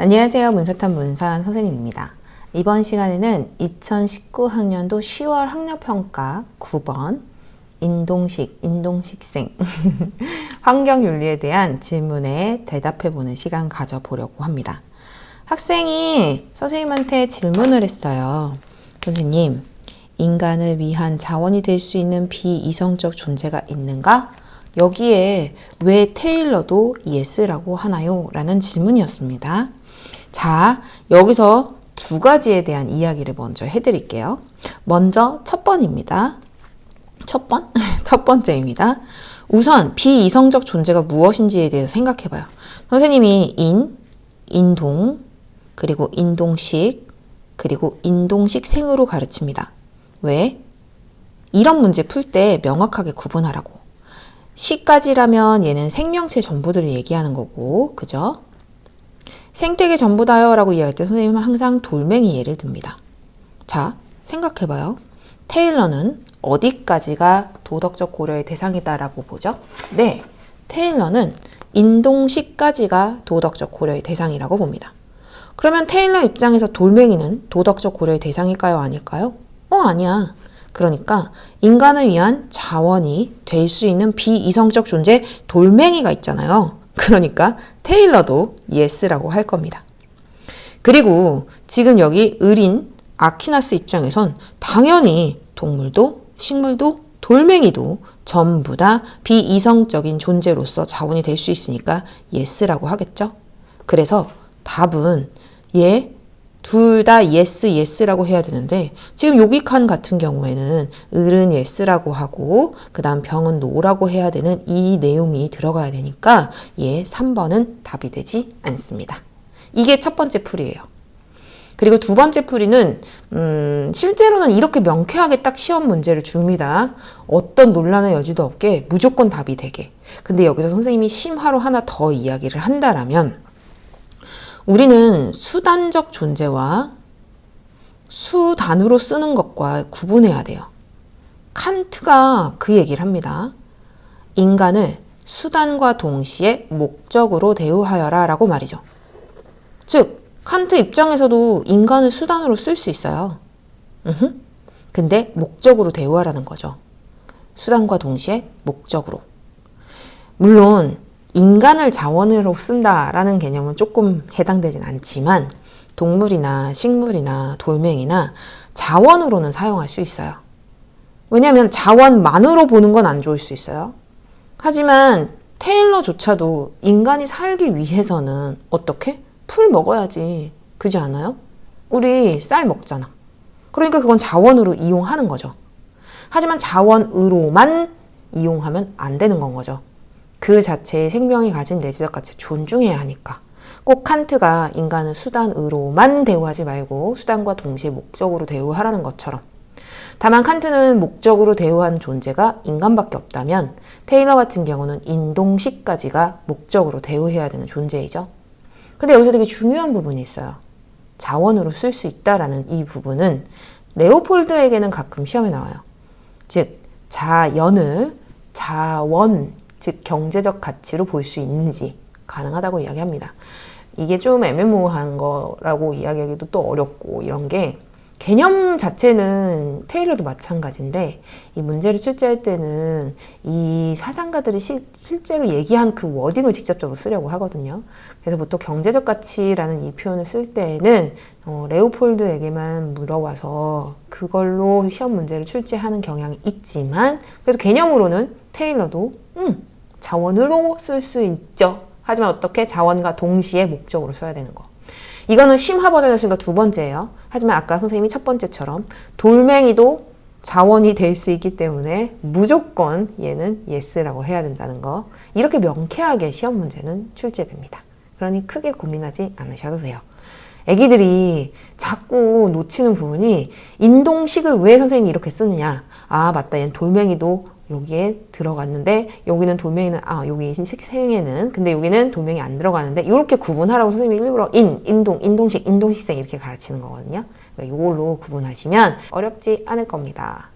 안녕하세요. 문사탄 문서연 선생님입니다. 이번 시간에는 2019학년도 10월 학력평가 9번 인동식생 환경윤리에 대한 질문에 대답해보는 시간 가져보려고 합니다. 학생이 선생님한테 질문을 했어요. 선생님, 인간을 위한 자원이 될 수 있는 비이성적 존재가 있는가? 여기에 왜 테일러도 yes라고 하나요? 라는 질문이었습니다. 자, 여기서 두 가지에 대한 이야기를 먼저 해드릴게요. 먼저 첫 번입니다. 첫 번째입니다. 우선 비이성적 존재가 무엇인지에 대해서 생각해봐요. 선생님이 인동, 그리고 인동식, 그리고 인동식생으로 가르칩니다. 왜? 이런 문제 풀 때 명확하게 구분하라고. 시까지라면 얘는 생명체 전부들을 얘기하는 거고, 그죠? 생태계 전부다요 라고 이야기할 때 선생님은 항상 돌멩이 예를 듭니다. 자, 생각해봐요. 테일러는 어디까지가 도덕적 고려의 대상이다 라고 보죠? 네, 테일러는 인동식까지가 도덕적 고려의 대상이라고 봅니다. 그러면 테일러 입장에서 돌멩이는 도덕적 고려의 대상일까요? 아닐까요? 아니야. 그러니까 인간을 위한 자원이 될 수 있는 비이성적 존재 돌멩이가 있잖아요. 그러니까 테일러도 yes라고 할 겁니다. 그리고 지금 여기 을인 아퀴나스 입장에선 당연히 동물도 식물도 돌멩이도 전부 다 비이성적인 존재로서 자원이 될 수 있으니까 yes라고 하겠죠. 그래서 답은 둘 다 yes라고 해야 되는데 지금 여기 칸 같은 경우에는 을은 yes라고 하고 그 다음 병은 no라고 해야 되는 이 내용이 들어가야 되니까 3번은 답이 되지 않습니다. 이게 첫 번째 풀이에요. 그리고 두 번째 풀이는 실제로는 이렇게 명쾌하게 딱 시험 문제를 줍니다. 어떤 논란의 여지도 없게 무조건 답이 되게. 근데 여기서 선생님이 심화로 하나 더 이야기를 한다라면 우리는 수단적 존재와 수단으로 쓰는 것과 구분해야 돼요. 칸트가 그 얘기를 합니다. 인간을 수단과 동시에 목적으로 대우하여라 라고 말이죠. 즉, 칸트 입장에서도 인간을 수단으로 쓸 수 있어요. 근데 목적으로 대우하라는 거죠. 수단과 동시에 목적으로. 물론 인간을 자원으로 쓴다라는 개념은 조금 해당되진 않지만 동물이나 식물이나 돌멩이나 자원으로는 사용할 수 있어요. 왜냐하면 자원만으로 보는 건 안 좋을 수 있어요. 하지만 테일러조차도 인간이 살기 위해서는 어떻게? 풀 먹어야지. 그지 않아요? 우리 쌀 먹잖아. 그러니까 그건 자원으로 이용하는 거죠. 하지만 자원으로만 이용하면 안 되는 건 거죠. 그 자체의 생명이 가진 내재적 가치를 존중해야 하니까. 꼭 칸트가 인간은 수단으로만 대우하지 말고 수단과 동시에 목적으로 대우하라는 것처럼. 다만 칸트는 목적으로 대우한 존재가 인간밖에 없다면 테일러 같은 경우는 인동식까지가 목적으로 대우해야 되는 존재이죠. 근데 여기서 되게 중요한 부분이 있어요. 자원으로 쓸 수 있다라는 이 부분은 레오폴드에게는 가끔 시험에 나와요. 즉, 자연을 자원, 즉 경제적 가치로 볼 수 있는지 가능하다고 이야기합니다. 이게 좀 애매모호한 거라고 이야기하기도 또 어렵고 이런 게 개념 자체는 테일러도 마찬가지인데 이 문제를 출제할 때는 이 사상가들이 실제로 얘기한 그 워딩을 직접적으로 쓰려고 하거든요. 그래서 보통 경제적 가치라는 이 표현을 쓸 때에는 레오폴드에게만 물어와서 그걸로 시험 문제를 출제하는 경향이 있지만 그래도 개념으로는 테일러도 자원으로 쓸 수 있죠. 하지만 어떻게? 자원과 동시에 목적으로 써야 되는 거. 이거는 심화 버전이었으니까 두 번째예요. 하지만 아까 선생님이 첫 번째처럼 돌멩이도 자원이 될 수 있기 때문에 무조건 얘는 yes라고 해야 된다는 거. 이렇게 명쾌하게 시험 문제는 출제됩니다. 그러니 크게 고민하지 않으셔도 돼요. 애기들이 자꾸 놓치는 부분이 인동식을 왜 선생님이 이렇게 쓰느냐. 아, 맞다. 얘는 돌멩이도 여기에 들어갔는데 여기는 돌멩이는 여기 식생에는 근데 여기는 돌멩이 안 들어가는데 이렇게 구분하라고 선생님이 일부러 인동식, 인동식생 이렇게 가르치는 거거든요. 이걸로 구분하시면 어렵지 않을 겁니다.